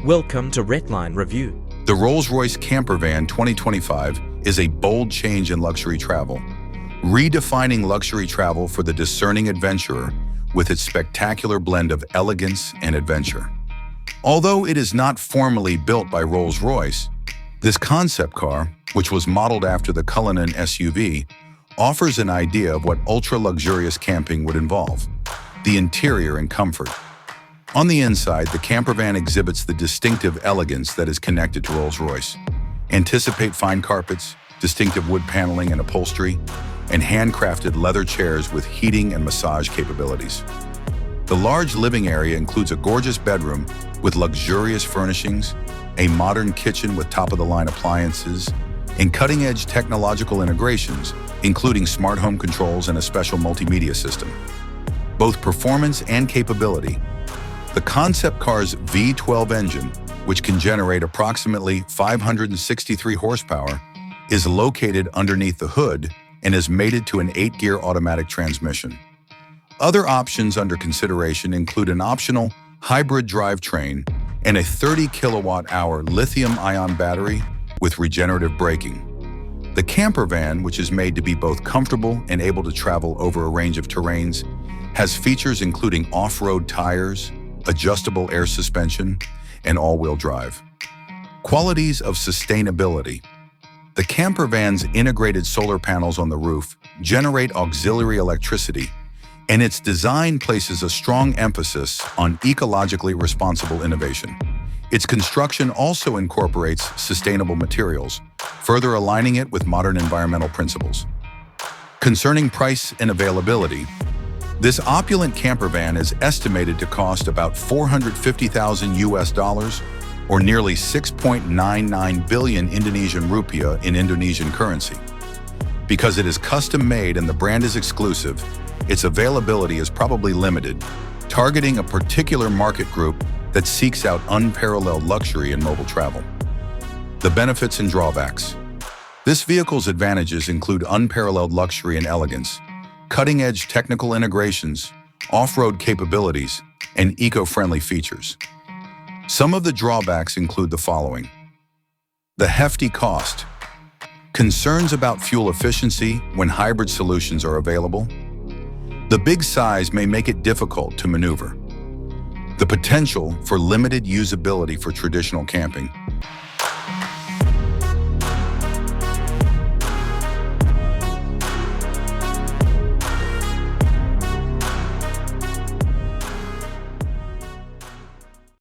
Welcome to Redline Review. The Rolls-Royce Campervan 2025 is a bold change in luxury travel, redefining luxury travel for the discerning adventurer with its spectacular blend of elegance and adventure. Although it is not formally built by Rolls-Royce, this concept car, which was modeled after the Cullinan SUV, offers an idea of what ultra-luxurious camping would involve: the interior and comfort. On the inside, the campervan exhibits the distinctive elegance that is connected to Rolls-Royce. Anticipate fine carpets, distinctive wood paneling and upholstery, and handcrafted leather chairs with heating and massage capabilities. The large living area includes a gorgeous bedroom with luxurious furnishings, a modern kitchen with top-of-the-line appliances, and cutting-edge technological integrations, including smart home controls and a special multimedia system. Both performance and capability. The concept car's V12 engine, which can generate approximately 563 horsepower, is located underneath the hood and is mated to an 8-gear automatic transmission. Other options under consideration include an optional hybrid drivetrain and a 30-kilowatt-hour lithium-ion battery with regenerative braking. The campervan, which is made to be both comfortable and able to travel over a range of terrains, has features including off-road tires, adjustable air suspension, and all-wheel drive. Qualities of sustainability. The campervan's integrated solar panels on the roof generate auxiliary electricity, and its design places a strong emphasis on ecologically responsible innovation. Its construction also incorporates sustainable materials, further aligning it with modern environmental principles. Concerning price and availability, this opulent campervan is estimated to cost about $450,000 or nearly 6.99 billion Indonesian rupiah in Indonesian currency. Because it is custom-made and the brand is exclusive, its availability is probably limited, targeting a particular market group that seeks out unparalleled luxury in mobile travel. The benefits and drawbacks. This vehicle's advantages include unparalleled luxury and elegance, cutting-edge technical integrations, off-road capabilities, and eco-friendly features. Some of the drawbacks include the following: the hefty cost, concerns about fuel efficiency when hybrid solutions are available. The big size may make it difficult to maneuver. The potential for limited usability for traditional camping.